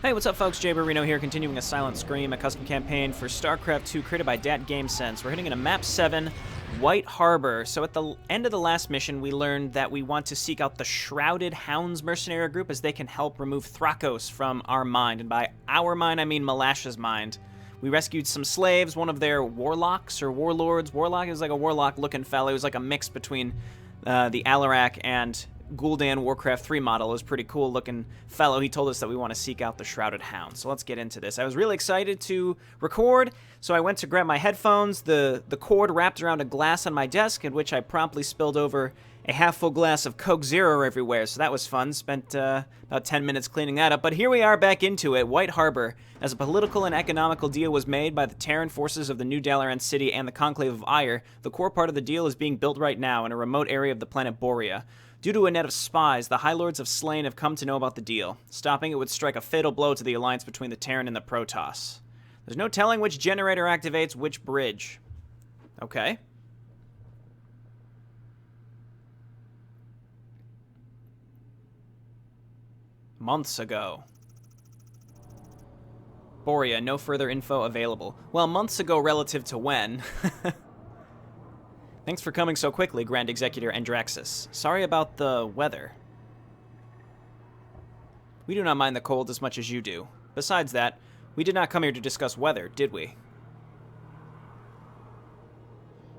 Hey, what's up folks? JayborinoPlays here, continuing a Silent Scream, a custom campaign for Starcraft 2 created by Dat GameSense. We're hitting into Map 7, White Harbour. So at the end of the last mission, we learned that we want to seek out the Shrouded Hounds mercenary group as they can help remove Thrakos from our mind. And by our mind, I mean Ma'lash's mind. We rescued some slaves, one of their warlocks or warlords. Warlock is like a warlock-looking fellow. He was like a mix between the Alarak and Gul'dan Warcraft 3 model. Is pretty cool looking fellow. He told us that we want to seek out the Shrouded Hound. So let's get into this. I was really excited to record, so I went to grab my headphones. The cord wrapped around a glass on my desk, in which I promptly spilled over a half-full glass of Coke Zero everywhere, so that was fun. Spent about 10 minutes cleaning that up. But here we are back into it, White Harbour. As a political and economical deal was made by the Terran forces of the New Tal'Darim city and the Conclave of Ire, the core part of the deal is being built right now in a remote area of the planet Borea. Due to a net of spies, the Highlords of Slain have come to know about the deal. Stopping it would strike a fatal blow to the alliance between the Terran and the Protoss. There's no telling which generator activates which bridge. Okay. Months ago. Borea, no further info available. Well, months ago relative to when. Thanks for coming so quickly, Grand Executor Andraxis. Sorry about the weather. We do not mind the cold as much as you do. Besides that, we did not come here to discuss weather, did we?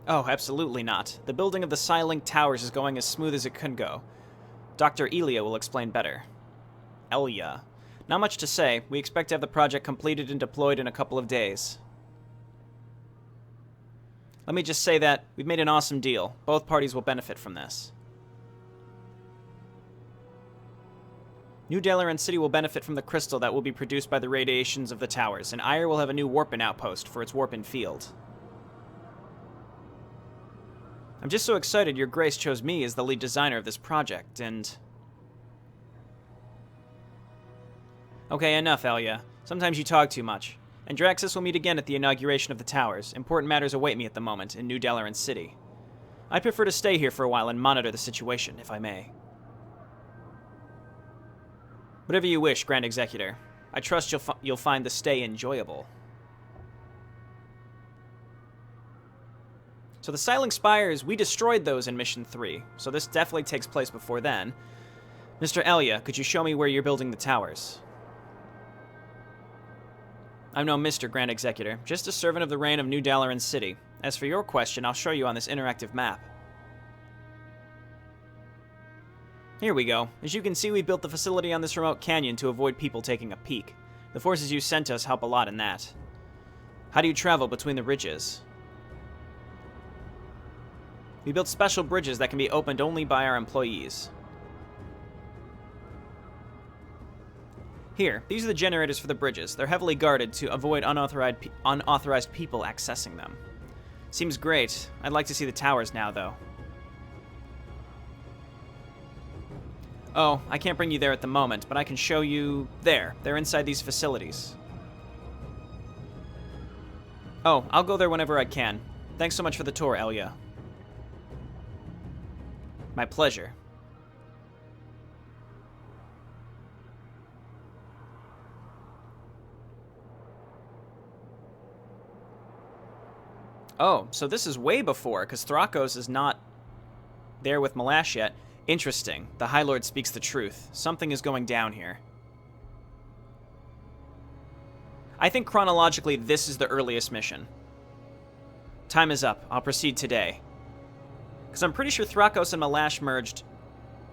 Oh, absolutely not. The building of the Psi-Link towers is going as smooth as it could go. Dr. Elia will explain better. Elia. Not much to say. We expect to have the project completed and deployed in a couple of days. Let me just say that we've made an awesome deal. Both parties will benefit from this. New Tal'Darim City will benefit from the crystal that will be produced by the radiations of the towers, and Ire will have a new warp-in outpost for its warp-in field. I'm just so excited Your Grace chose me as the lead designer of this project, and... Okay, enough, Elia. Sometimes you talk too much. Andraxis will meet again at the inauguration of the towers. Important matters await me at the moment in New Tal'Darim City. I prefer to stay here for a while and monitor the situation, if I may. Whatever you wish, Grand Executor. I trust you'll find the stay enjoyable. So the Psi-Link Spires, we destroyed those in Mission 3, so this definitely takes place before then. Mr. Elia, could you show me where you're building the towers? I'm no Mr. Grand Executor, just a servant of the reign of New Tal'Darim City. As for your question, I'll show you on this interactive map. Here we go. As you can see, we built the facility on this remote canyon to avoid people taking a peek. The forces you sent us help a lot in that. How do you travel between the ridges? We built special bridges that can be opened only by our employees. Here, these are the generators for the bridges. They're heavily guarded to avoid unauthorized people accessing them. Seems great. I'd like to see the towers now, though. Oh, I can't bring you there at the moment, but I can show you there. They're inside these facilities. Oh, I'll go there whenever I can. Thanks so much for the tour, Elia. My pleasure. Oh, so this is way before, because Thrakos is not there with Ma'lash yet. Interesting. The High Lord speaks the truth. Something is going down here. I think chronologically this is the earliest mission. Time is up. I'll proceed today. Because I'm pretty sure Thrakos and Ma'lash merged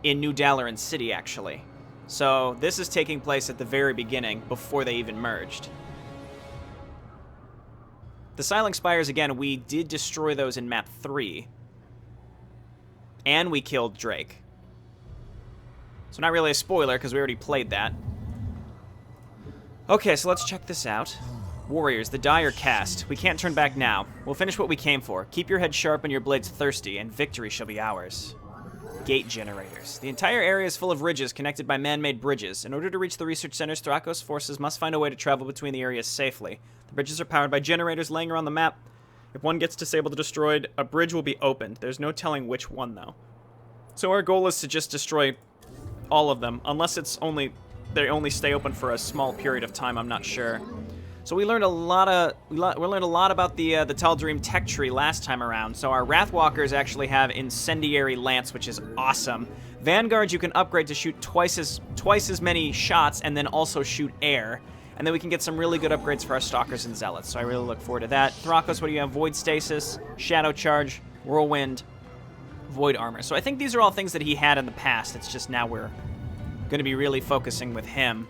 in New Tal'Darim City, actually. So this is taking place at the very beginning, before they even merged. The Psi-Link Spires, again, we did destroy those in Map 3. And we killed Drake. So not really a spoiler, because we already played that. Okay, so let's check this out. Warriors, the die are cast. We can't turn back now. We'll finish what we came for. Keep your head sharp and your blades thirsty, and victory shall be ours. Gate generators. The entire area is full of ridges connected by man-made bridges. In order to reach the research centers, Thrakos forces must find a way to travel between the areas safely. The bridges are powered by generators laying around the map. If one gets disabled or destroyed, a bridge will be opened. There's no telling which one, though. So our goal is to just destroy all of them, unless it's only they only stay open for a small period of time. I'm not sure. So we learned a lot about the Tal'Darim tech tree last time around. So our Wrathwalkers actually have Incendiary Lance, which is awesome. Vanguards you can upgrade to shoot twice as many shots and then also shoot air. And then we can get some really good upgrades for our Stalkers and Zealots. So I really look forward to that. Thrakos, what do you have? Void Stasis, Shadow Charge, Whirlwind, Void Armor. So I think these are all things that he had in the past. It's just now we're going to be really focusing with him.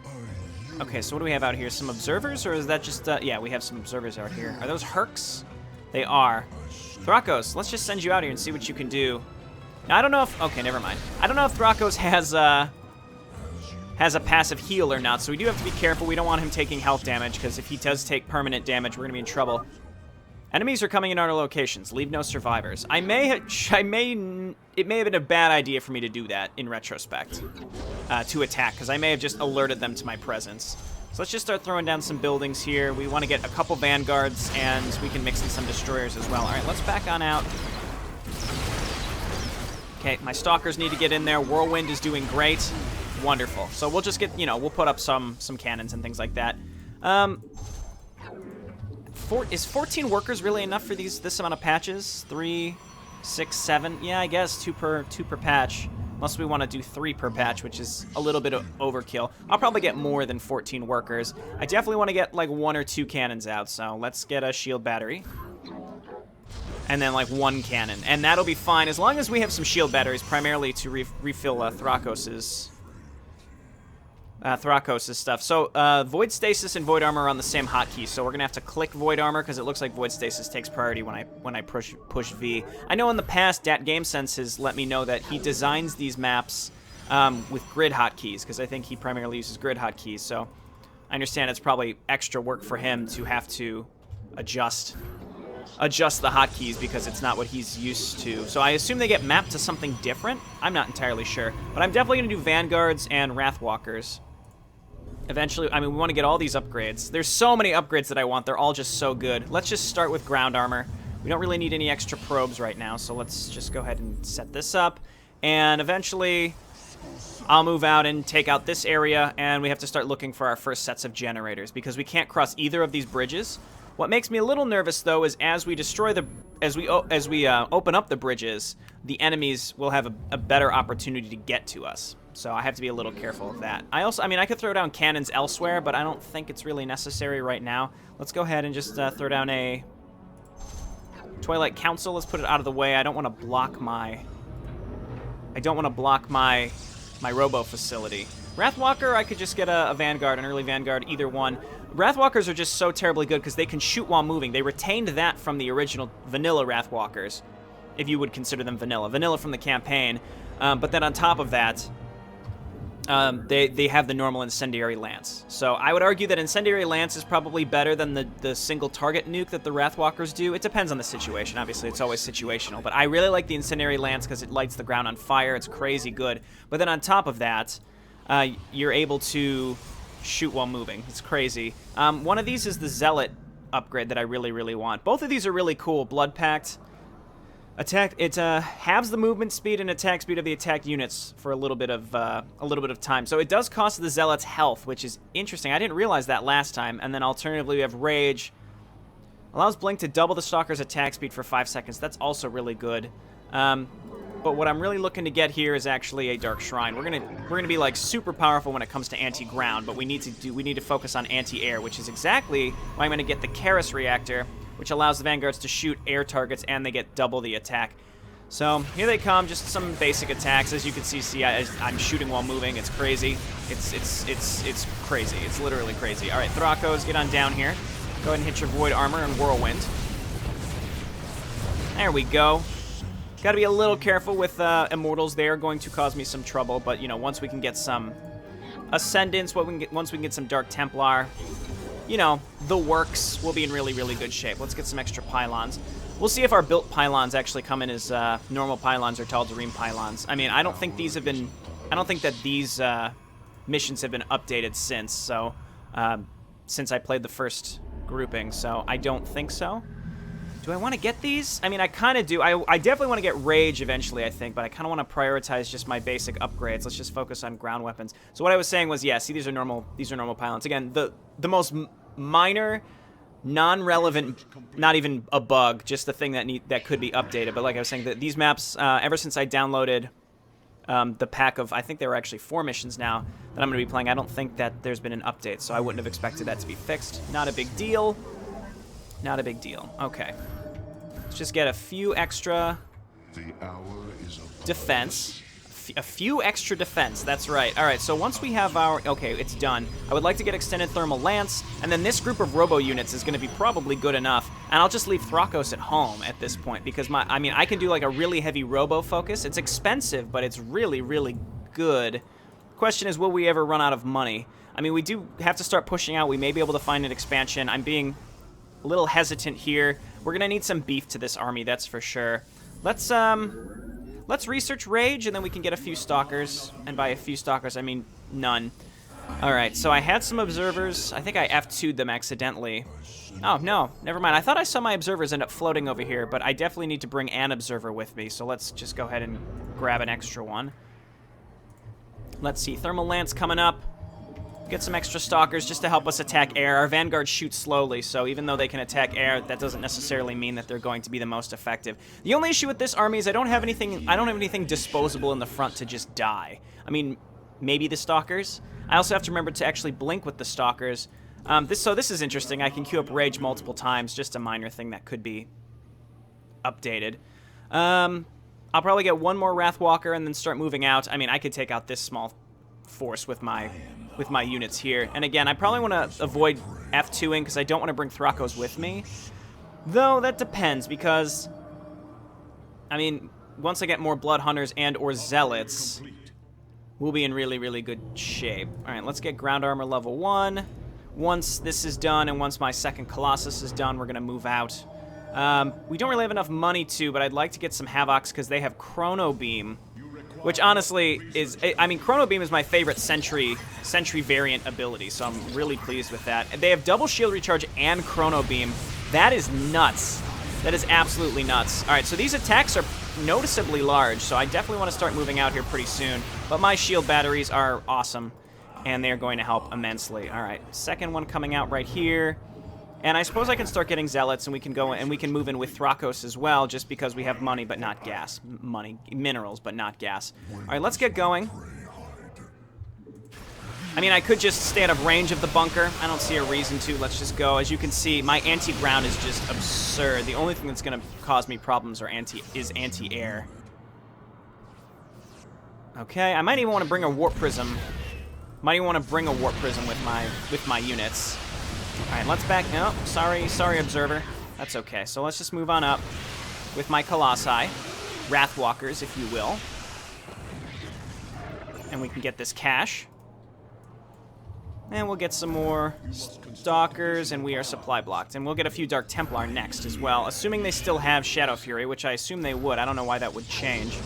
Okay, so what do we have out here? Some observers, or is that just... yeah, we have some observers out here. Are those Hercs? They are. Thrakos, let's just send you out here and see what you can do. Now, I don't know if... Okay, never mind. I don't know if Thrakos has a passive heal or not, so we do have to be careful. We don't want him taking health damage, because if he does take permanent damage, we're going to be in trouble. Enemies are coming in our locations. Leave no survivors. It may have been a bad idea for me to do that in retrospect, to attack, because I may have just alerted them to my presence. So let's just start throwing down some buildings here. We want to get a couple Vanguards, and we can mix in some Destroyers as well. All right, let's back on out. Okay, my Stalkers need to get in there. Whirlwind is doing great. Wonderful. So we'll just get, we'll put up some cannons and things like that. Is 14 workers really enough for this amount of patches? 3, 6, 7? Yeah, I guess 2 per patch. Unless we want to do 3 per patch, which is a little bit of overkill. I'll probably get more than 14 workers. I definitely want to get like 1 or 2 cannons out, so let's get a shield battery. And then like 1 cannon. And that'll be fine, as long as we have some shield batteries, primarily to refill Thrakos's stuff. So, Void Stasis and Void Armor are on the same hotkey, so we're going to have to click Void Armor, because it looks like Void Stasis takes priority when I push V. I know in the past, Dat GameSense has let me know that he designs these maps with grid hotkeys, because I think he primarily uses grid hotkeys, so I understand it's probably extra work for him to have to adjust the hotkeys, because it's not what he's used to. So I assume they get mapped to something different? I'm not entirely sure. But I'm definitely going to do Vanguards and Wrathwalkers. Eventually, I mean, we want to get all these upgrades. There's so many upgrades that I want. They're all just so good. Let's just start with ground armor. We don't really need any extra probes right now, so let's just go ahead and set this up. And eventually, I'll move out and take out this area, and we have to start looking for our first sets of generators, because we can't cross either of these bridges. What makes me a little nervous, though, is as we destroy as we open up the bridges, the enemies will have a better opportunity to get to us. So I have to be a little careful of that. I mean, I could throw down cannons elsewhere, but I don't think it's really necessary right now. Let's go ahead and just throw down a Twilight Council. Let's put it out of the way. I don't want to block my Robo facility. Wrathwalker, I could just get a Vanguard, an early Vanguard, either one. Wrathwalkers are just so terribly good because they can shoot while moving. They retained that from the original vanilla Wrathwalkers, if you would consider them vanilla. Vanilla from the campaign. But then on top of that, they have the normal Incendiary Lance. So I would argue that Incendiary Lance is probably better than the single target nuke that the Wrathwalkers do. It depends on the situation. Obviously, it's always situational. But I really like the Incendiary Lance because it lights the ground on fire. It's crazy good. But then on top of that, you're able to shoot while moving. It's crazy. One of these is the Zealot upgrade that I really, really want. Both of these are really cool. Blood Pact. Attack. It halves the movement speed and attack speed of the attacked units for a little bit of time. So it does cost the Zealots health, which is interesting. I didn't realize that last time. And then alternatively, we have Rage. Allows Blink to double the Stalker's attack speed for 5 seconds. That's also really good. But what I'm really looking to get here is actually a Dark Shrine. We're gonna be like super powerful when it comes to anti-ground, but we need to focus on anti-air, which is exactly why I'm gonna get the Karis Reactor, which allows the Vanguards to shoot air targets and they get double the attack. So here they come, just some basic attacks. As you can see, I'm shooting while moving. It's crazy. It's crazy. It's literally crazy. All right, Thrakos, get on down here. Go ahead and hit your Void Armor and Whirlwind. There we go. Got to be a little careful with Immortals. They are going to cause me some trouble, but you know, once we can get some Ascendants, once we can get some Dark Templar, you know, the works, we'll be in really, really good shape. Let's get some extra pylons. We'll see if our built pylons actually come in as normal pylons or Tal'Darim pylons. I mean, I don't think that these missions have been updated since I played the first grouping, so I don't think so. Do I want to get these? I mean, I kind of do. I definitely want to get Rage eventually, I think, but I kind of want to prioritize just my basic upgrades. Let's just focus on ground weapons. So what I was saying was, yeah, see, these are normal pylons. Again, the most minor, non-relevant, not even a bug, just the thing that could be updated. But like I was saying, these maps, ever since I downloaded the pack of, I think there were actually 4 missions now that I'm going to be playing, I don't think that there's been an update, so I wouldn't have expected that to be fixed. Not a big deal. Not a big deal. Okay. Let's just get a few extra defense. A few extra defense, that's right. All right, so once we have our... Okay, it's done. I would like to get extended thermal lance, and then this group of robo units is going to be probably good enough. And I'll just leave Thrakos at home at this point, because I can do like a really heavy robo focus. It's expensive, but it's really, really good. Question is, will we ever run out of money? I mean, we do have to start pushing out. We may be able to find an expansion. I'm being a little hesitant here. We're going to need some beef to this army, that's for sure. Let's research Rage, and then we can get a few Stalkers. And by a few Stalkers, I mean none. Alright, so I had some Observers. I think I F2'd them accidentally. Oh, no, never mind. I thought I saw my Observers end up floating over here, but I definitely need to bring an Observer with me, so let's just go ahead and grab an extra one. Let's see, Thermal Lance coming up. Get some extra Stalkers just to help us attack air. Our Vanguard shoots slowly, so even though they can attack air, that doesn't necessarily mean that they're going to be the most effective. The only issue with this army is I don't have anything disposable in the front to just die. I mean, maybe the Stalkers. I also have to remember to actually blink with the Stalkers. So this is interesting. I can queue up Rage multiple times, just a minor thing that could be updated. I'll probably get one more Wrathwalker and then start moving out. I mean, I could take out this small force with my units here. And again, I probably want to avoid F2ing because I don't want to bring Thrakos with me. Though, that depends because, I mean, once I get more Blood Hunters and or Zealots, we'll be in really, really good shape. Alright, let's get Ground Armor level 1. Once this is done and once my second Colossus is done, we're going to move out. We don't really have enough money to, but I'd like to get some Havocs because they have Chrono Beam. Which honestly is, I mean, Chrono Beam is my favorite Sentry variant ability, so I'm really pleased with that. They have double shield recharge and Chrono Beam. That is nuts. That is absolutely nuts. All right, so these attacks are noticeably large, so I definitely want to start moving out here pretty soon. But my shield batteries are awesome, and they are going to help immensely. All right, second one coming out right here. And I suppose I can start getting Zealots, and we can go and we can move in with Thrakos as well, just because we have money but not gas. Minerals but not gas. All right, let's get going. I mean, I could just stay out of range of the bunker. I don't see a reason to. Let's just go. As you can see, my anti-ground is just absurd. The only thing that's going to cause me problems is anti-air. Okay, I might even want to bring a Warp Prism. Might even want to bring a Warp Prism with my units. Alright, let's back... Oh, sorry, Observer. That's okay. So let's just move on up with my Colossi. Wrathwalkers, if you will. And we can get this cash. And we'll get some more Stalkers, and we are supply blocked. And we'll get a few Dark Templar next as well, assuming they still have Shadow Fury, which I assume they would. I don't know why that would change.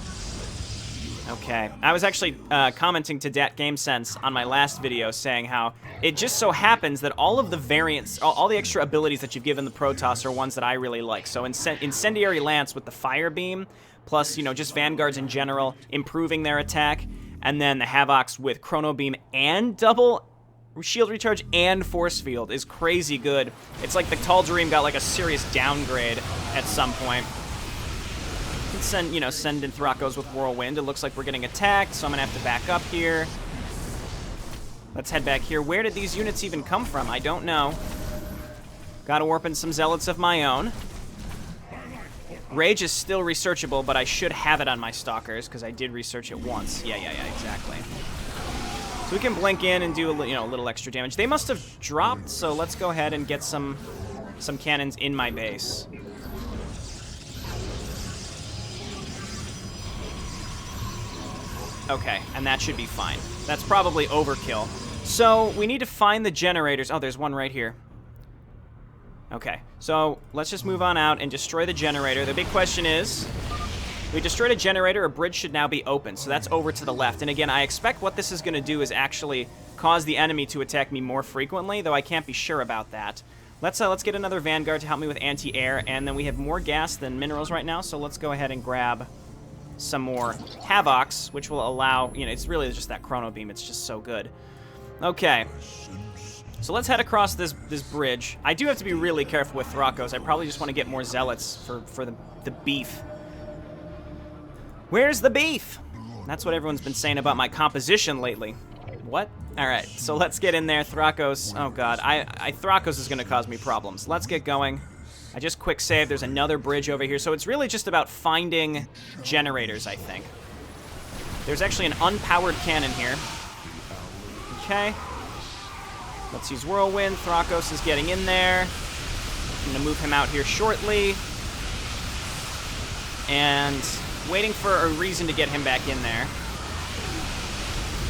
Okay, I was actually commenting to Dat GameSense on my last video saying how it just so happens that all of the variants, all the extra abilities that you've given the Protoss are ones that I really like. So Incendiary Lance with the Fire Beam, plus, you know, just Vanguards in general, improving their attack, and then the Havocs with Chrono Beam and double shield recharge and force field is crazy good. It's like the Tal'Darim got like a serious downgrade at some point. Send in Thrakos with Whirlwind. It looks like we're getting attacked, so I'm gonna have to back up here. Let's head back here. Where did these units even come from? I don't know. Gotta warp in some Zealots of my own. Rage is still researchable, but I should have it on my Stalkers, because I did research it once. Yeah, exactly. So we can blink in and do a little extra damage. They must have dropped, so let's go ahead and get some cannons in my base. Okay, and that should be fine. That's probably overkill. So we need to find the generators. Oh, there's one right here. Okay, so let's just move on out and destroy the generator. The big question is, we destroyed a generator, a bridge should now be open, so that's over to the left. And again, I expect what this is going to do is actually cause the enemy to attack me more frequently, though I can't be sure about that. Let's get another Vanguard to help me with anti-air, and then we have more gas than minerals right now, so let's go ahead and grab some more Havocs, which will allow, you know, it's really just that Chrono Beam. It's just so good. Okay. So let's head across this bridge. I do have to be really careful with Thrakos. I probably just want to get more Zealots for the beef. Where's the beef? That's what everyone's been saying about my composition lately. What? Alright, so let's get in there. Thrakos. Oh god, Thrakos is going to cause me problems. Let's get going. I just quick saved. There's another bridge over here. So it's really just about finding generators, I think. There's actually an unpowered cannon here. Okay. Let's use Whirlwind. Thrakos is getting in there. I'm going to move him out here shortly. And waiting for a reason to get him back in there.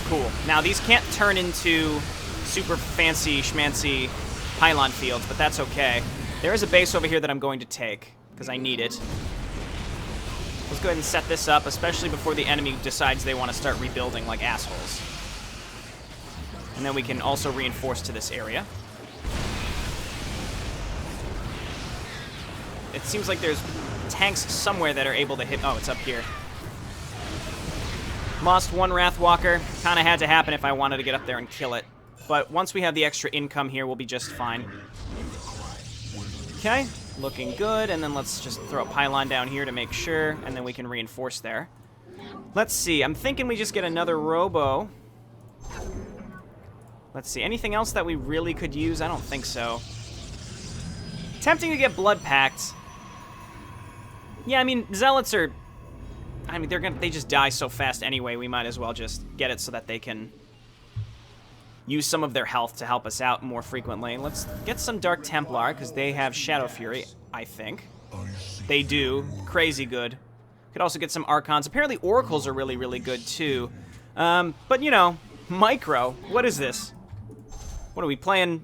Cool. Now, these can't turn into super fancy schmancy pylon fields, but that's okay. There is a base over here that I'm going to take, because I need it. Let's go ahead and set this up, especially before the enemy decides they want to start rebuilding like assholes. And then we can also reinforce to this area. It seems like there's tanks somewhere that are able to hit... Oh, it's up here. Lost one Wrathwalker. Kind of had to happen if I wanted to get up there and kill it. But once we have the extra income here, we'll be just fine. Okay, looking good. And then let's just throw a pylon down here to make sure, and then we can reinforce there. Let's see. I'm thinking we just get another Robo. Let's see. Anything else that we really could use? I don't think so. Tempting to get Blood Pact. Yeah, I mean, Zealots are... I mean, they just die so fast anyway. We might as well just get it so that they can use some of their health to help us out more frequently. Let's get some Dark Templar, because they have Shadow Fury, I think. They do. Crazy good. Could also get some Archons. Apparently Oracles are really, really good, too. But, you know, Micro. What is this? What are we playing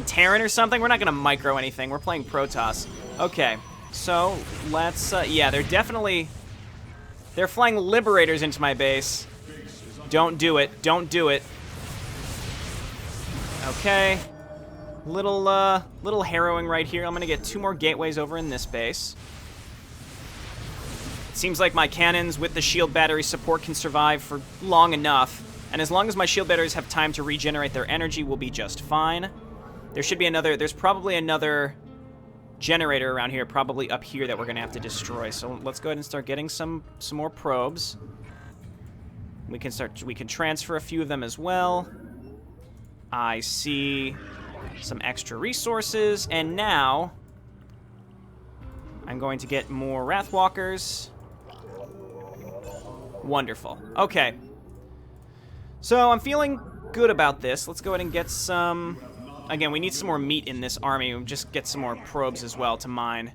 Terran or something? We're not going to micro anything. We're playing Protoss. Okay, so let's... yeah, they're flying Liberators into my base. Don't do it. Don't do it. Okay. Little harrowing right here. I'm going to get 2 more gateways over in this base. It seems like my cannons with the shield battery support can survive for long enough. And as long as my shield batteries have time to regenerate their energy, we'll be just fine. There should be there's probably another generator around here, probably up here, that we're going to have to destroy. So let's go ahead and start getting some more probes. We can transfer a few of them as well. I see some extra resources, and now I'm going to get more Wrathwalkers. Wonderful. Okay. So I'm feeling good about this. Let's go ahead and get some... Again, we need some more meat in this army. We'll just get some more probes as well to mine.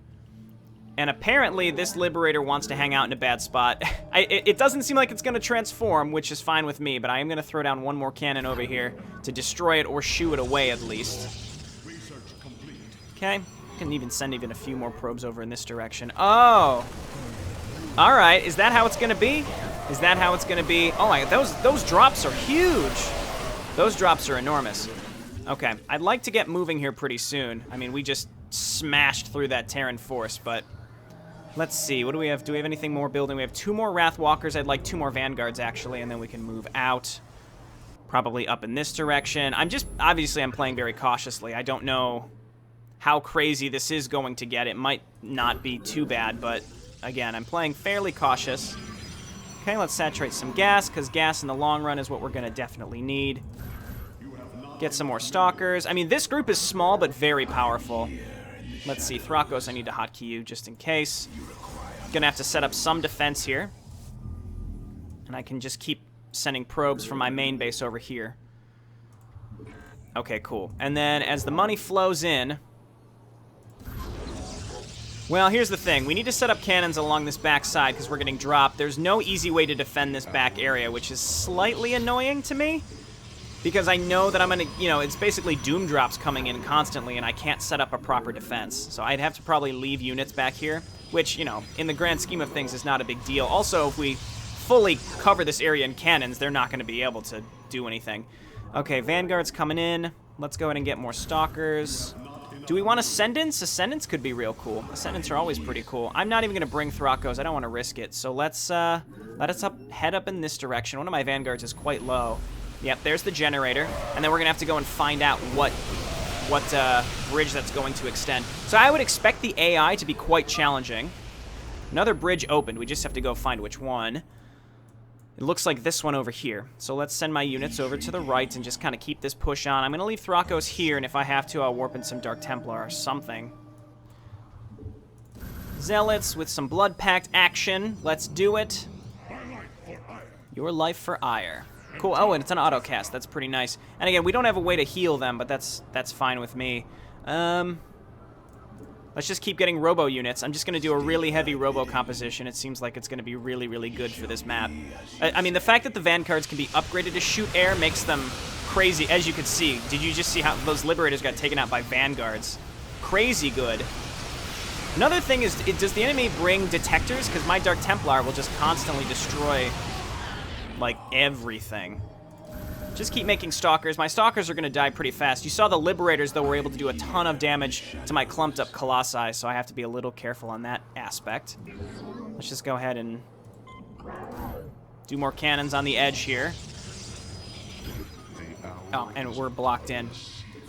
And apparently this Liberator wants to hang out in a bad spot. It doesn't seem like it's going to transform, which is fine with me, but I am going to throw down one more cannon over here to destroy it or shoo it away at least. Okay. Can even send a few more probes over in this direction. Oh! Alright, is that how it's going to be? Is that how it's going to be? Oh my, those drops are huge! Those drops are enormous. Okay, I'd like to get moving here pretty soon. I mean, we just smashed through that Terran force, but let's see. What do we have? Do we have anything more building? We have 2 more Wrathwalkers. I'd like 2 more Vanguards, actually, and then we can move out. Probably up in this direction. Obviously, I'm playing very cautiously. I don't know how crazy this is going to get. It might not be too bad, but again, I'm playing fairly cautious. Okay, let's saturate some gas, because gas in the long run is what we're going to definitely need. Get some more Stalkers. I mean, this group is small, but very powerful. Let's see. Thrakos, I need to hotkey you just in case. Gonna have to set up some defense here. And I can just keep sending probes from my main base over here. Okay, cool. And then as the money flows in... Well, here's the thing. We need to set up cannons along this back side because we're getting dropped. There's no easy way to defend this back area, which is slightly annoying to me. Because I know that I'm going to, you know, it's basically doom drops coming in constantly, and I can't set up a proper defense. So I'd have to probably leave units back here, which, you know, in the grand scheme of things is not a big deal. Also, if we fully cover this area in cannons, they're not going to be able to do anything. Okay, Vanguard's coming in. Let's go ahead and get more Stalkers. Do we want Ascendants? Ascendants could be real cool. Ascendants are always pretty cool. I'm not even going to bring Thrakos. I don't want to risk it. So let's let us head up in this direction. One of my vanguards is quite low. Yep, there's the generator. And then we're going to have to go and find out what bridge that's going to extend. So I would expect the AI to be quite challenging. Another bridge opened. We just have to go find which one. It looks like this one over here. So let's send my units over to the right and just kind of keep this push on. I'm going to leave Thrakos here, and if I have to, I'll warp in some Dark Templar or something. Zealots with some Blood Pact action. Let's do it. Your life for ire. Cool. Oh, and it's an autocast. That's pretty nice. And again, we don't have a way to heal them, but that's fine with me. Let's just keep getting robo units. I'm just going to do a really heavy robo composition. It seems like it's going to be really, really good for this map. I mean, the fact that the vanguards can be upgraded to shoot air makes them crazy, as you can see. Did you just see how those liberators got taken out by vanguards? Crazy good. Another thing is, does the enemy bring detectors? Because my Dark Templar will just constantly destroy, like, everything. Just keep making Stalkers. My Stalkers are going to die pretty fast. You saw the Liberators, though, were able to do a ton of damage to my clumped-up Colossi, so I have to be a little careful on that aspect. Let's just go ahead and do more cannons on the edge here. Oh, and we're blocked in.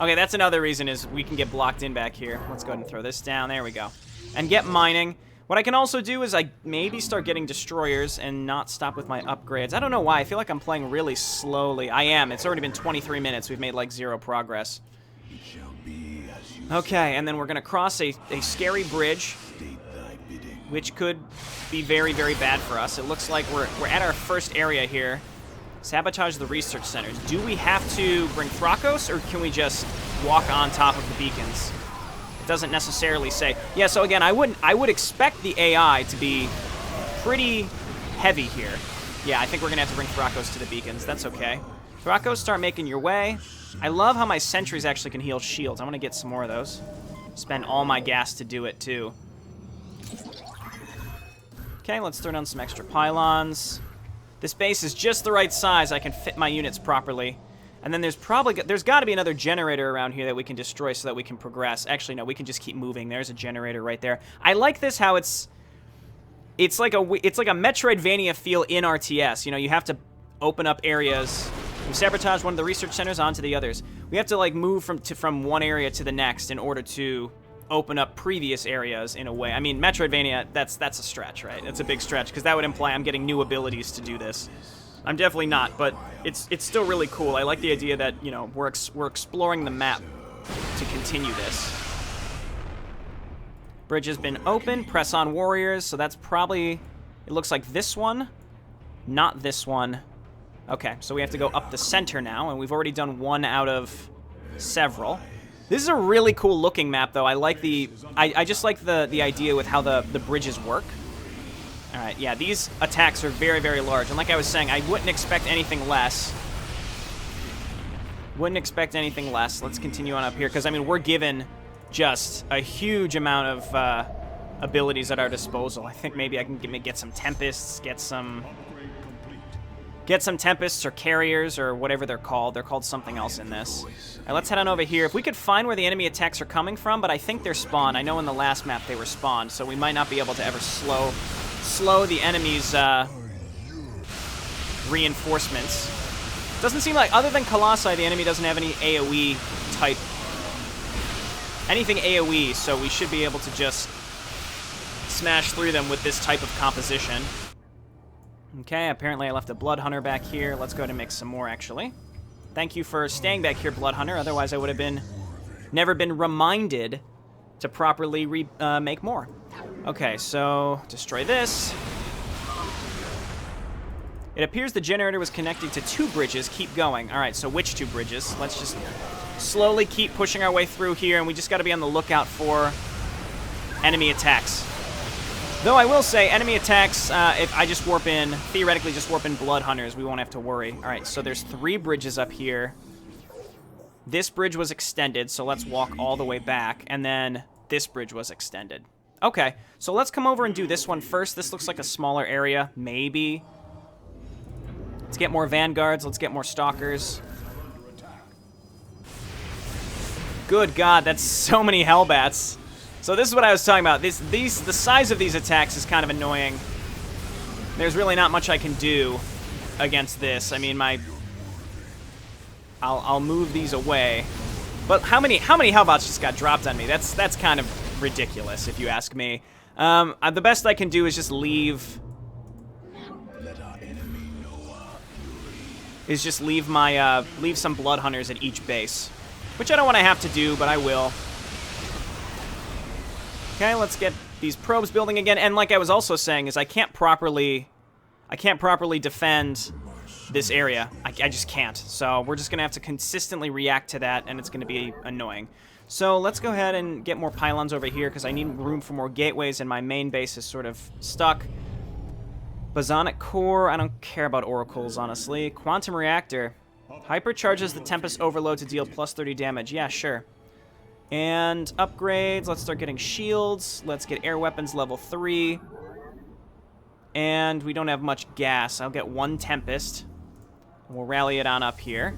Okay, that's another reason is we can get blocked in back here. Let's go ahead and throw this down. There we go. And get mining. What I can also do is I maybe start getting destroyers and not stop with my upgrades. I don't know why. I feel like I'm playing really slowly. I am. It's already been 23 minutes. We've made like 0 progress. Okay, and then we're going to cross a scary bridge, which could be very, very bad for us. It looks like we're at our first area here. Sabotage the research centers. Do we have to bring Thrakos, or can we just walk on top of the beacons? Doesn't necessarily say. Yeah, so again, I would expect the AI to be pretty heavy here. Yeah, I think we're gonna have to bring Thrakos to the beacons. That's okay. Thrakos, start making your way. I love how my sentries actually can heal shields. I'm gonna get some more of those. Spend all my gas to do it too. Okay, let's throw down some extra pylons. This base is just the right size. I can fit my units properly. And then there's got to be another generator around here that we can destroy so that we can progress. Actually, no, we can just keep moving. There's a generator right there. I like this how it's like a Metroidvania feel in RTS. You know, you have to open up areas. We sabotage one of the research centers onto the others. We have to like move from one area to the next in order to open up previous areas in a way. I mean, Metroidvania, that's a stretch, right? It's a big stretch because that would imply I'm getting new abilities to do this. I'm definitely not, but it's still really cool. I like the idea that, you know, we're exploring the map to continue this. Bridge has been open. Press on warriors. So that's probably, it looks like this one, not this one. Okay, so we have to go up the center now, and we've already done one out of several. This is a really cool looking map, though. I like I just like the idea with how the bridges work. All right, yeah, these attacks are very, very large. And like I was saying, I wouldn't expect anything less. Wouldn't expect anything less. Let's continue on up here, because, I mean, we're given just a huge amount of abilities at our disposal. I think maybe I can get some Tempests, get some Tempests or Carriers or whatever they're called. They're called something else in this. All right, let's head on over here. If we could find where the enemy attacks are coming from, but I think they're spawned. I know in the last map they were spawned, so we might not be able to ever slow the enemy's reinforcements. Doesn't seem like, other than Colossi, the enemy doesn't have any AoE type, anything AoE, so we should be able to just smash through them with this type of composition. Okay, apparently I left a Blood Hunter back here. Let's go ahead and make some more, actually. Thank you for staying back here, Blood Hunter. Otherwise, I would have never been reminded to properly make more. Okay, so destroy this. It appears the generator was connecting to 2 bridges. Keep going. All right, so which 2 bridges? Let's just slowly keep pushing our way through here, and we just got to be on the lookout for enemy attacks. Though I will say, enemy attacks, if I just warp in, theoretically just warp in Blood Hunters, we won't have to worry. All right, so there's 3 bridges up here. This bridge was extended, so let's walk all the way back, and then this bridge was extended. Okay, so let's come over and do this one first. This looks like a smaller area, maybe. Let's get more vanguards. Let's get more stalkers. Good God, that's so many Hellbats. So this is what I was talking about. The size of these attacks is kind of annoying. There's really not much I can do against this. I mean, I'll move these away. But how many Hellbats just got dropped on me? That's kind of ridiculous, if you ask me. The best I can do is just leave. Leave my leave some blood hunters at each base, which I don't want to have to do, but I will. Okay, let's get these probes building again. And like I was also saying, is I can't properly defend this area. I just can't. So we're just gonna have to consistently react to that, and it's gonna be annoying. So let's go ahead and get more pylons over here because I need room for more gateways, and my main base is sort of stuck. Bosonic core. I don't care about oracles, honestly. Quantum reactor. Hypercharges the Tempest Overload to deal plus 30 damage. Yeah, sure. And upgrades. Let's start getting shields. Let's get air weapons level 3. And we don't have much gas. I'll get 1 Tempest. We'll rally it on up here.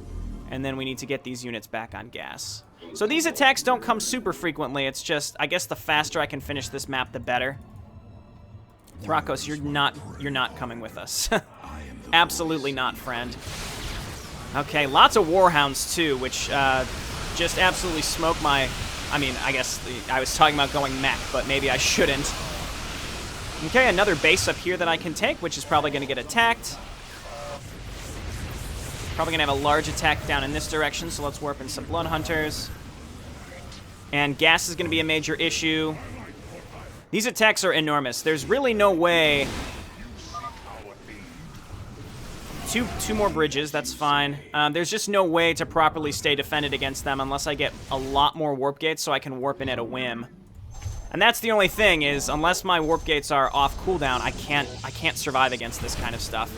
And then we need to get these units back on gas. So these attacks don't come super frequently. It's just, I guess the faster I can finish this map, the better. Thrakos, you're not coming with us. Absolutely not, friend. Okay, lots of Warhounds too, which just absolutely smoke my... I mean, I guess I was talking about going mech, but maybe I shouldn't. Okay, another base up here that I can take, which is probably going to get attacked. Probably going to have a large attack down in this direction, so let's warp in some Blood Hunters. And gas is going to be a major issue. These attacks are enormous. There's really no way... Two more bridges, that's fine. There's just no way to properly stay defended against them unless I get a lot more warp gates so I can warp in at a whim. And that's the only thing, is unless my warp gates are off cooldown, I can't survive against this kind of stuff.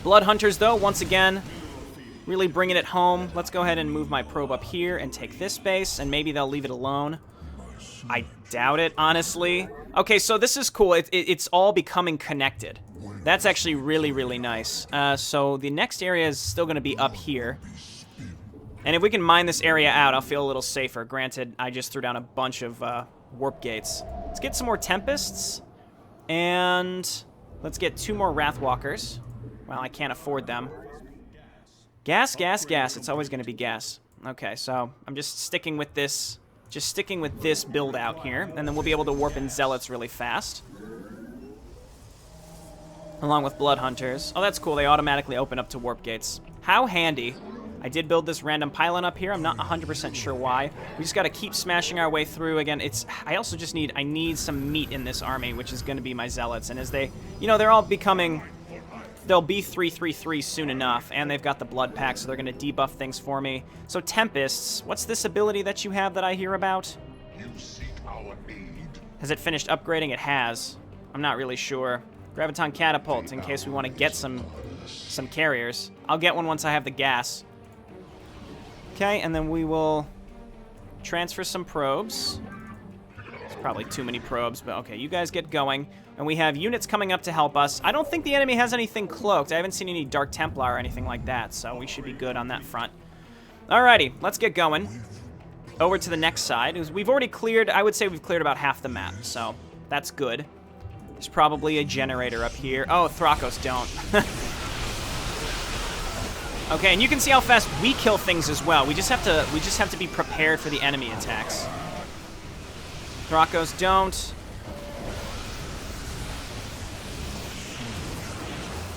Blood Hunters, though, once again, really bringing it home. Let's go ahead and move my probe up here and take this base, and maybe they'll leave it alone. I doubt it, honestly. Okay, so this is cool. It's all becoming connected. That's actually really, really nice. So the next area is still going to be up here. And if we can mine this area out, I'll feel a little safer. Granted, I just threw down a bunch of warp gates. Let's get some more Tempests. And let's get 2 more Wrathwalkers. Well, I can't afford them. Gas, gas, gas. It's always going to be gas. Okay, so I'm just sticking with this... Just sticking with this build out here, and then we'll be able to warp in Zealots really fast. Along with Blood Hunters. Oh, that's cool. They automatically open up to warp gates. How handy. I did build this random pylon up here. I'm not 100% sure why. We just got to keep smashing our way through. Again, I also just need... I need some meat in this army, which is going to be my Zealots. And as they... You know, they're all becoming... They'll be 3/3/3 soon enough, and they've got the blood pack, so they're going to debuff things for me. So Tempests, what's this ability that you have that I hear about? Has it finished upgrading? It has. I'm not really sure. Graviton Catapult, in case we want to get some carriers. I'll get one once I have the gas. Okay, and then we will transfer some probes. It's probably too many probes, but okay, you guys get going. And we have units coming up to help us. I don't think the enemy has anything cloaked. I haven't seen any Dark Templar or anything like that, so we should be good on that front. Alrighty, let's get going. Over to the next side. We've already cleared, I would say we've cleared about half the map, so that's good. There's probably a generator up here. Oh, Thrakos don't. Okay, and you can see how fast we kill things as well. We just have to be prepared for the enemy attacks. Thrakos don't.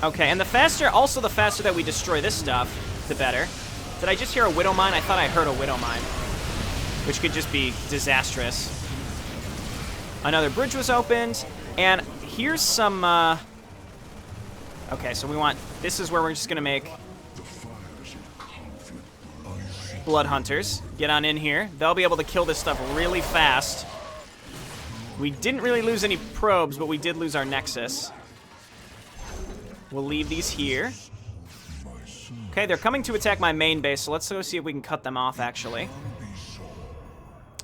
Okay, and the faster that we destroy this stuff, the better. Did I just hear a Widow Mine? I thought I heard a Widow Mine, which could just be disastrous. Another bridge was opened, and here's some, okay, so we want, this is where we're just gonna make Blood Hunters. Get on in here. They'll be able to kill this stuff really fast. We didn't really lose any probes, but we did lose our Nexus. We'll leave these here. Okay, they're coming to attack my main base, so let's go see if we can cut them off, actually.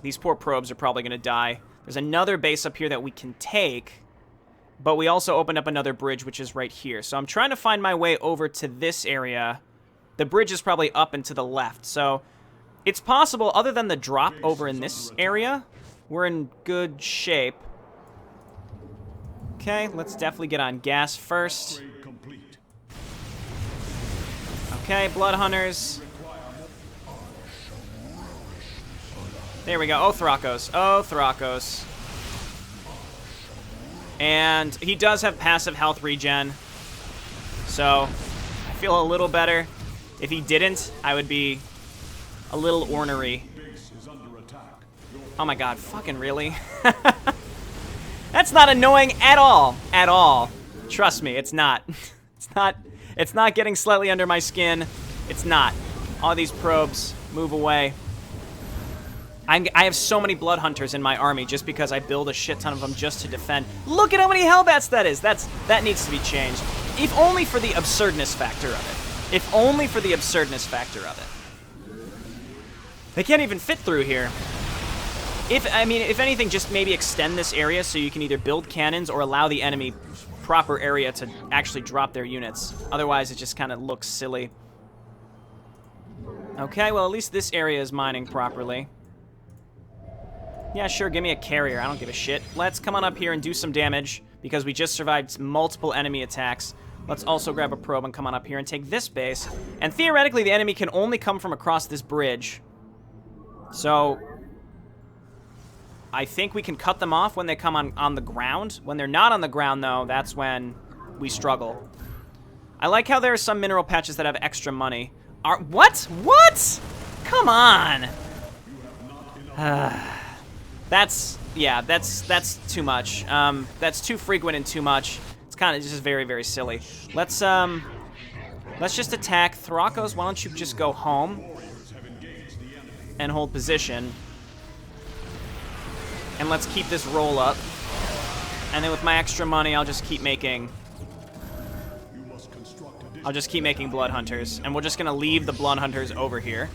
These poor probes are probably going to die. There's another base up here that we can take, but we also opened up another bridge, which is right here. So I'm trying to find my way over to this area. The bridge is probably up and to the left, so It's possible, other than the drop over in this area, we're in good shape. Okay, let's definitely get on gas first. Okay, blood hunters. There we go. Oh, Thrakos. Oh, Thrakos. And he does have passive health regen. So, I feel a little better. If he didn't, I would be a little ornery. Oh my god, fucking really? That's not annoying at all. At all. Trust me, it's not. It's not getting slightly under my skin. It's not. All these probes move away. I have so many blood hunters in my army just because I build a shit ton of them just to defend. Look at how many hellbats that is. That needs to be changed. If only for the absurdness factor of it. If only for the absurdness factor of it. They can't even fit through here. If anything, just maybe extend this area so you can either build cannons or allow the enemy proper area to actually drop their units. Otherwise, it just kind of looks silly. Okay, well, at least this area is mining properly. Yeah, sure, give me a carrier. I don't give a shit. Let's come on up here and do some damage because we just survived multiple enemy attacks. Let's also grab a probe and come on up here and take this base. And theoretically, the enemy can only come from across this bridge. So I think we can cut them off when they come on the ground. When they're not on the ground, though, that's when we struggle. I like how there are some mineral patches that have extra money. What? What? Come on. That's too much. That's too frequent and too much. It's kind of just very, very silly. Let's just attack. Thrakos, why don't you just go home and hold position. And let's keep this roll up. And then with my extra money, I'll just keep making blood hunters. And we're just gonna leave the blood hunters over here.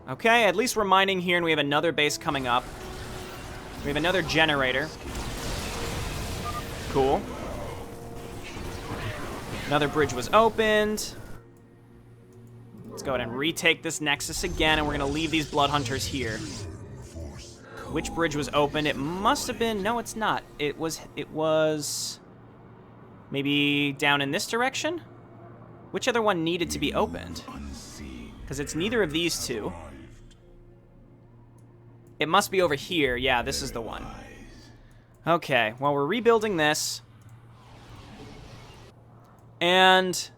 Okay, at least we're mining here, and we have another base coming up. We have another generator. Cool. Another bridge was opened. Let's go ahead and retake this nexus again, and we're going to leave these blood hunters here. Which bridge was opened? It must have been... No, it's not. It was... Maybe down in this direction? Which other one needed to be opened? Because it's neither of these two. It must be over here. Yeah, this is the one. Okay, well, we're rebuilding this. And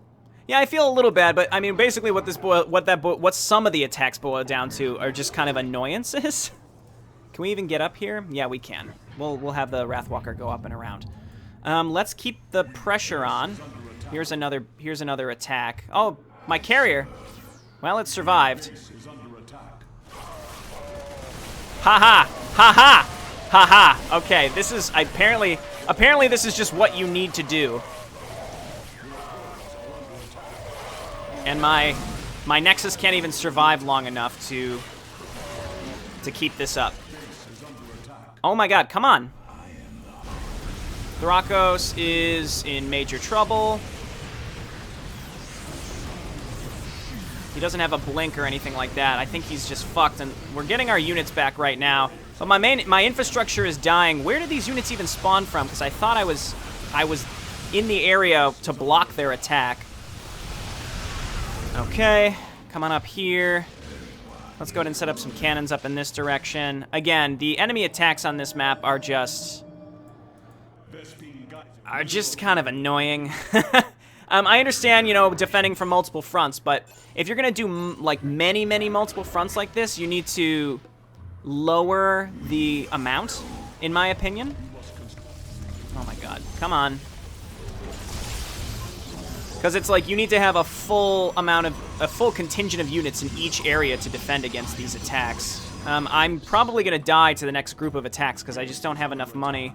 yeah, I feel a little bad, but I mean, basically what some of the attacks boil down to are just kind of annoyances. Can we even get up here? Yeah, we can. We'll have the Wrathwalker go up and around. Let's keep the pressure on. Here's another attack. Oh, my carrier. Well, it survived. Haha! Haha! Haha! Okay, this is apparently this is just what you need to do. And my Nexus can't even survive long enough to keep this up. Oh my god, come on. Thrakos is in major trouble. He doesn't have a blink or anything like that. I think he's just fucked, and we're getting our units back right now. But my infrastructure is dying. Where did these units even spawn from? Because I thought I was in the area to block their attack. Okay, come on up here. Let's go ahead and set up some cannons up in this direction. Again, the enemy attacks on this map are just kind of annoying. I understand, you know, defending from multiple fronts, but if you're gonna do like many multiple fronts like this, you need to lower the amount, in my opinion. Oh my god, come on. Because it's like you need to have a full contingent of units in each area to defend against these attacks. I'm probably gonna die to the next group of attacks because I just don't have enough money.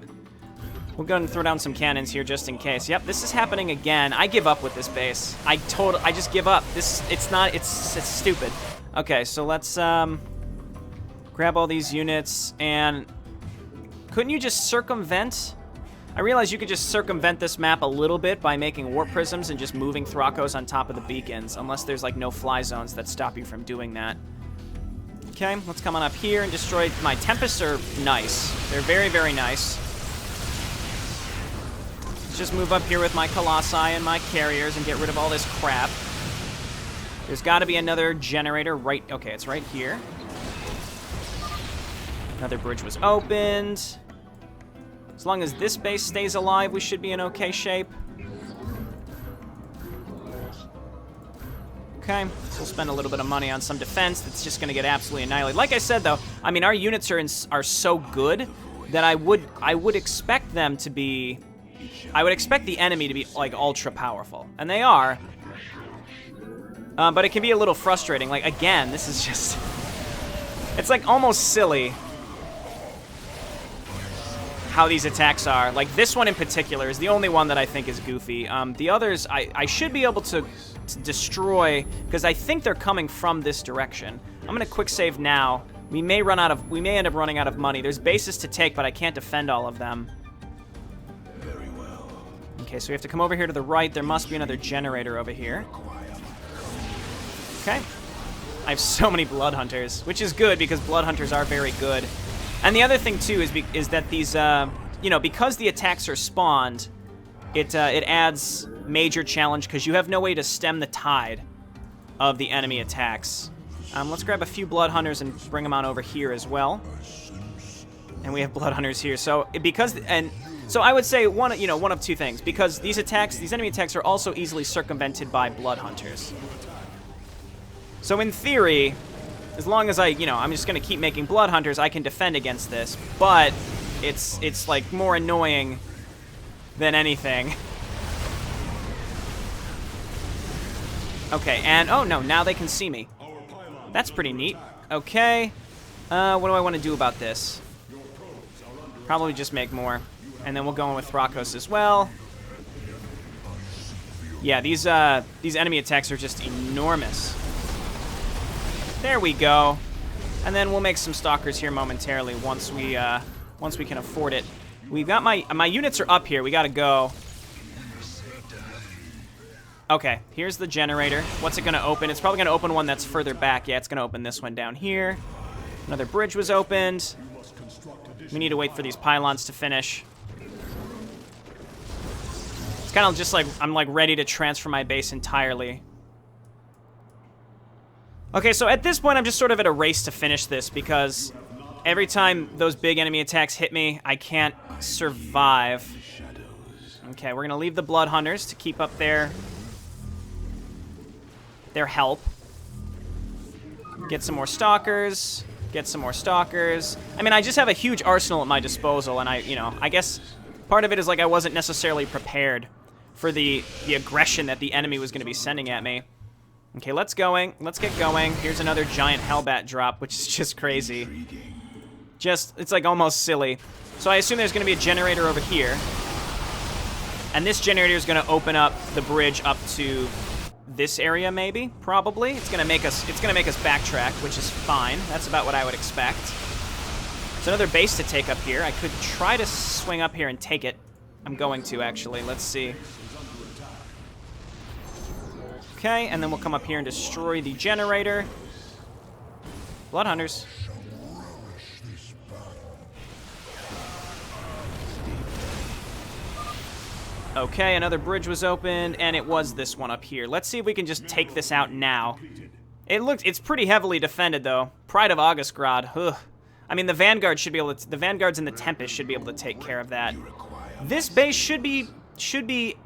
We'll go and throw down some cannons here just in case. Yep, this is happening again. I give up with this base. I just give up. It's stupid. Okay, so let's grab all these units and couldn't you just circumvent? I realize you could just circumvent this map a little bit by making warp prisms and just moving Thrakos on top of the beacons, unless there's like no fly zones that stop you from doing that. Okay, let's come on up here and destroy. My Tempests are nice. They're very, very nice. Let's just move up here with my Colossi and my carriers and get rid of all this crap. There's got to be another generator right... Okay, it's right here. Another bridge was opened. As long as this base stays alive, we should be in okay shape. Okay, we'll spend a little bit of money on some defense that's just going to get absolutely annihilated. Like I said, though, I mean, our units are so good that I would expect them to be... I would expect the enemy to be, like, ultra powerful. And they are. But it can be a little frustrating. Like, again, this is just... It's, like, almost silly how these attacks are. Like, this one in particular is the only one that I think is goofy. The others, I should be able to destroy, because I think they're coming from this direction. I'm gonna quick save now. We may end up running out of money. There's bases to take, but I can't defend all of them. Okay, so we have to come over here to the right. There must be another generator over here. Okay. I have so many Blood Hunters, which is good because Blood Hunters are very good. And the other thing, too, is that these, you know, because the attacks are spawned, it adds major challenge because you have no way to stem the tide of the enemy attacks. Let's grab a few Blood Hunters and bring them on over here as well. And we have Blood Hunters here. So so I would say one of two things, because these enemy attacks are also easily circumvented by Blood Hunters. So in theory, as long as I'm just going to keep making Blood Hunters, I can defend against this. But it's like more annoying than anything. Okay, and oh no, now they can see me. That's pretty neat. Okay, what do I want to do about this? Probably just make more. And then we'll go in with Thrakos as well. Yeah, these enemy attacks are just enormous. There we go. And then we'll make some stalkers here momentarily once we can afford it. We've got my units are up here. We gotta go. Okay, here's the generator. What's it gonna open? It's probably gonna open one that's further back. Yeah, it's gonna open this one down here. Another bridge was opened. We need to wait for these pylons to finish. It's kind of just like I'm like ready to transfer my base entirely. Okay, so at this point, I'm just sort of at a race to finish this because every time those big enemy attacks hit me, I can't survive. Okay, we're gonna leave the Blood Hunters to keep up their help. Get some more stalkers. Get some more stalkers. I mean, I just have a huge arsenal at my disposal, and I guess part of it is like I wasn't necessarily prepared for the aggression that the enemy was going to be sending at me. Okay, let's get going. Here's another giant Hellbat drop, which is just crazy. It's like almost silly. So I assume there's going to be a generator over here. And this generator is going to open up the bridge up to this area, maybe, probably. It's going to make us backtrack, which is fine. That's about what I would expect. There's another base to take up here. I could try to swing up here and take it. I'm going to, actually. Let's see. Okay, and then we'll come up here and destroy the generator. Blood Hunters. Okay, another bridge was opened, and it was this one up here. Let's see if we can just take this out now. It's pretty heavily defended, though. Pride of Augustgrad. Ugh. I mean, the Vanguard should be able to... The Vanguards and the Tempest should be able to take care of that. This base should be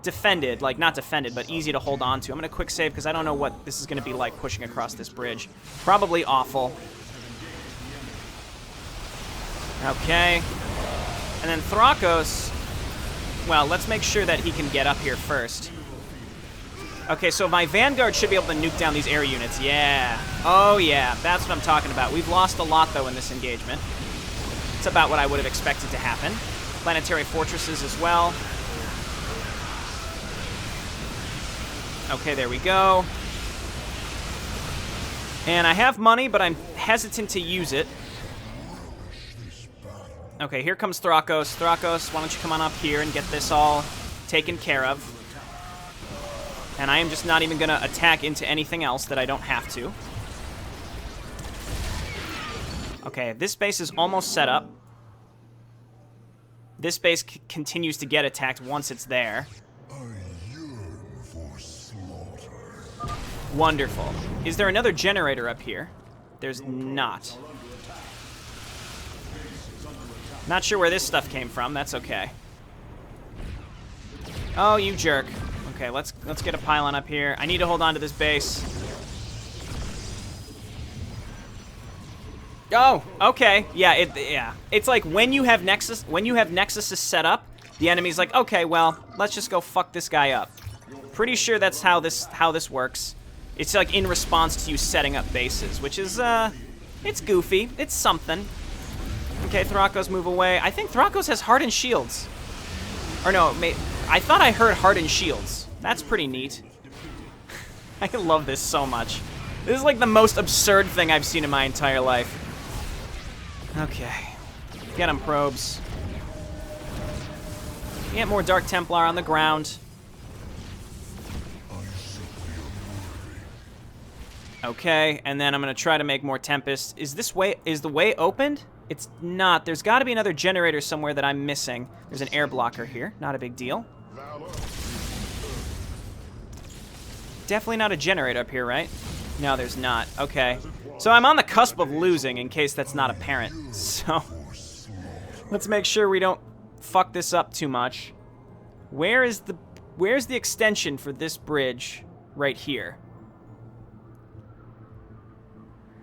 defended. Like, not defended, but easy to hold on to. I'm going to quick save because I don't know what this is going to be like pushing across this bridge. Probably awful. Okay. And then Thrakos... Well, let's make sure that he can get up here first. Okay, so my Vanguard should be able to nuke down these air units. Yeah. Oh, yeah. That's what I'm talking about. We've lost a lot, though, in this engagement. It's about what I would have expected to happen. Planetary fortresses as well. Okay, there we go. And I have money, but I'm hesitant to use it. Okay, here comes Thrakos. Thrakos, why don't you come on up here and get this all taken care of. And I am just not even going to attack into anything else that I don't have to. Okay, this base is almost set up. This base continues to get attacked once it's there. Wonderful. Is there another generator up here? There's not. Not sure where this stuff came from. That's okay. Oh, you jerk. Okay, let's get a pylon up here. I need to hold on to this base. Oh, okay. Yeah, it's like when you have Nexus set up, the enemy's like, okay, well, let's just go fuck this guy up. Pretty sure that's how this works. It's like in response to you setting up bases, which is it's goofy. It's something. Okay, Thrakos, move away. I think Thrakos has hardened shields. Or no, I thought I heard hardened shields. That's pretty neat. I love this so much. This is like the most absurd thing I've seen in my entire life. Okay. Get him, probes. Get more Dark Templar on the ground. Okay, and then I'm gonna try to make more Tempest. Is the way opened? It's not. There's gotta be another generator somewhere that I'm missing. There's an air blocker here. Not a big deal. Definitely not a generator up here, right? No, there's not. Okay. So I'm on the cusp of losing in case that's not apparent. So let's make sure we don't fuck this up too much. Where's the extension for this bridge right here?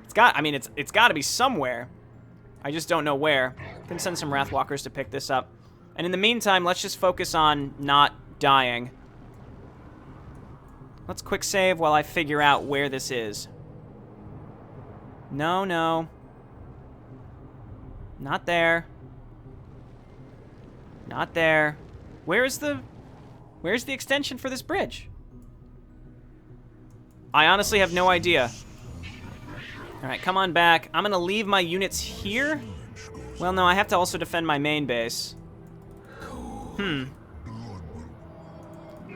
It's got to be somewhere. I just don't know where. Can send some Wrathwalkers to pick this up. And in the meantime, let's just focus on not dying. Let's quick save while I figure out where this is. No. Not there. Not there. Where's the extension for this bridge? I honestly have no idea. Alright, come on back. I'm gonna leave my units here. Well, no, I have to also defend my main base.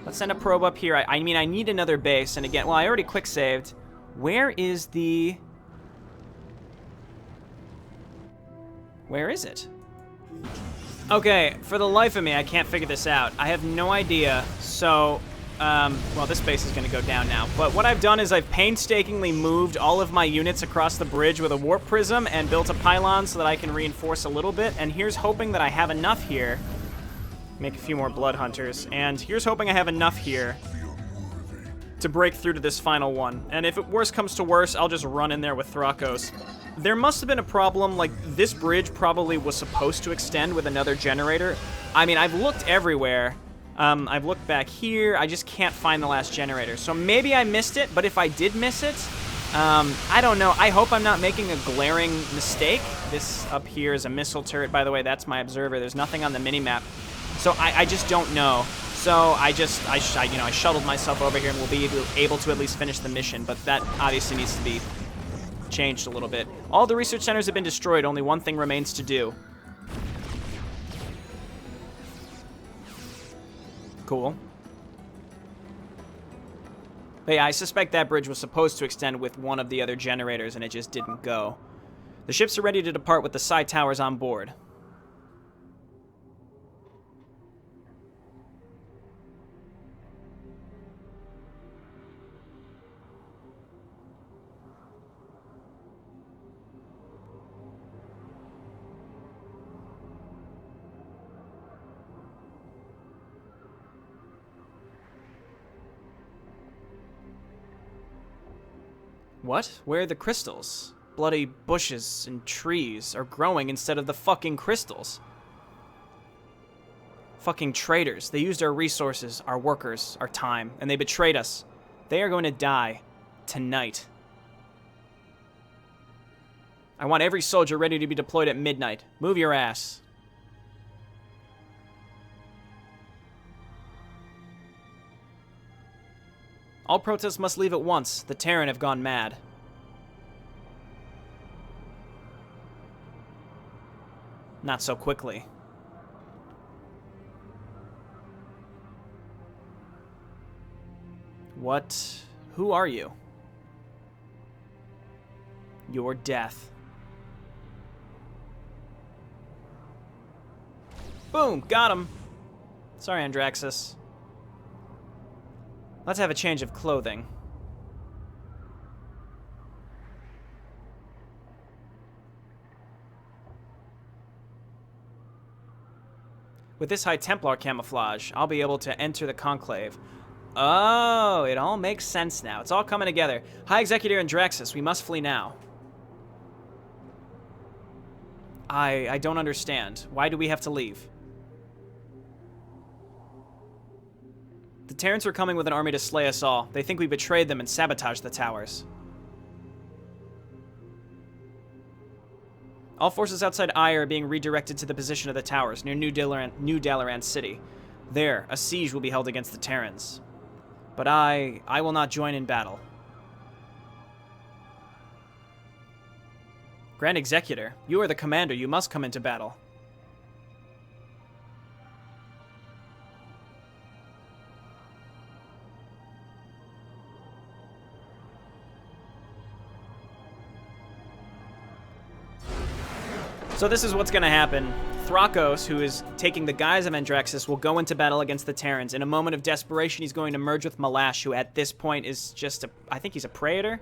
Let's send a probe up here. I mean, I need another base. And again, well, I already quick saved. Where is the... Where is it? Okay, for the life of me, I can't figure this out. I have no idea. So, well, this base is going to go down now. But what I've done is I've painstakingly moved all of my units across the bridge with a warp prism and built a pylon so that I can reinforce a little bit. And here's hoping that I have enough here. Make a few more blood hunters. And here's hoping I have enough here to break through to this final one. And if worse comes to worse, I'll just run in there with Thrakos. There must have been a problem, like, this bridge probably was supposed to extend with another generator. I mean, I've looked everywhere. I've looked back here. I just can't find the last generator. So maybe I missed it, but if I did miss it, I don't know. I hope I'm not making a glaring mistake. This up here is a missile turret, by the way. That's my observer. There's nothing on the minimap. So I just don't know. So I shuttled myself over here and will be able to at least finish the mission, but that obviously needs to be changed a little bit. All the research centers have been destroyed. Only one thing remains to do. Cool. But yeah, I suspect that bridge was supposed to extend with one of the other generators, and it just didn't go. The ships are ready to depart with the psi towers on board. What? Where are the crystals? Bloody bushes and trees are growing instead of the fucking crystals. Fucking traitors. They used our resources, our workers, our time, and they betrayed us. They are going to die. Tonight. I want every soldier ready to be deployed at midnight. Move your ass. All protests must leave at once. The Terran have gone mad. Not so quickly. What? Who are you? Your death. Boom! Got him! Sorry, Andraxis. Let's have a change of clothing. With this High Templar camouflage, I'll be able to enter the Conclave. Oh, it all makes sense now. It's all coming together. High Executor Andraxis, we must flee now. I don't understand. Why do we have to leave? The Terrans are coming with an army to slay us all. They think we betrayed them and sabotaged the towers. All forces outside Ai are being redirected to the position of the towers near New Dalaran City. There, a siege will be held against the Terrans. But I will not join in battle. Grand Executor, you are the commander. You must come into battle. So this is what's going to happen. Thrakos, who is taking the guise of Andraxis, will go into battle against the Terrans. In a moment of desperation, he's going to merge with Ma'lash, who at this point is just I think he's a Praetor.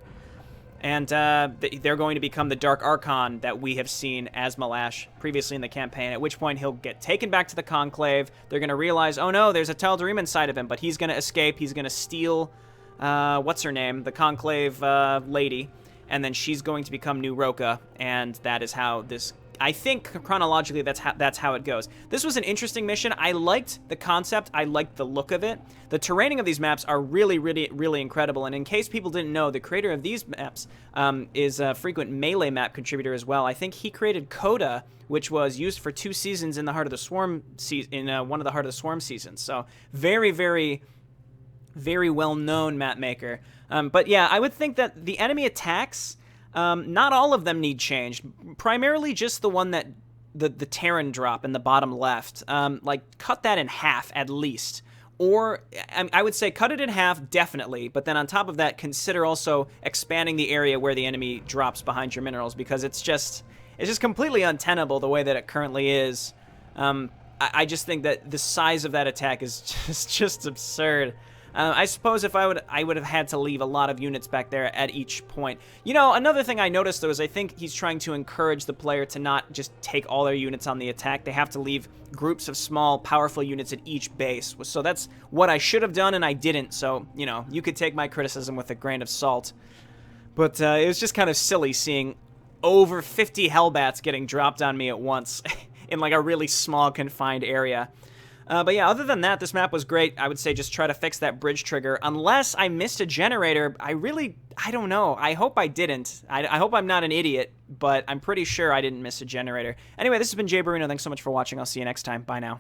And they're going to become the Dark Archon that we have seen as Ma'lash previously in the campaign, at which point he'll get taken back to the Conclave. They're going to realize, oh no, there's a Tal'Darim inside of him, but he's going to escape. He's going to steal, what's her name, the Conclave lady, and then she's going to become New Roka, and that is how this... I think chronologically that's how it goes. This was an interesting mission. I liked the concept. I liked the look of it. The terraining of these maps are really, really, really incredible. And in case people didn't know, the creator of these maps is a frequent Melee map contributor as well. I think he created Coda, which was used for 2 seasons in the Heart of the Swarm one of the Heart of the Swarm seasons. So very, very, very well-known map maker. But yeah, I would think that the enemy attacks. Not all of them need changed. Primarily just the one that the Terran drop in the bottom left. Like, cut that in half at least. Or, I would say cut it in half, definitely. But then on top of that, consider also expanding the area where the enemy drops behind your minerals. Because it's just completely untenable the way that it currently is. I just think that the size of that attack is just absurd. I suppose if I would have had to leave a lot of units back there at each point. You know, another thing I noticed, though, is I think he's trying to encourage the player to not just take all their units on the attack. They have to leave groups of small, powerful units at each base. So that's what I should have done, and I didn't. So, you know, you could take my criticism with a grain of salt. But it was just kind of silly seeing over 50 Hellbats getting dropped on me at once in, like, a really small, confined area. But yeah, other than that, this map was great. I would say just try to fix that bridge trigger. Unless I missed a generator, I don't know. I hope I didn't. I hope I'm not an idiot, but I'm pretty sure I didn't miss a generator. Anyway, this has been JayborinoPlays. Thanks so much for watching. I'll see you next time. Bye now.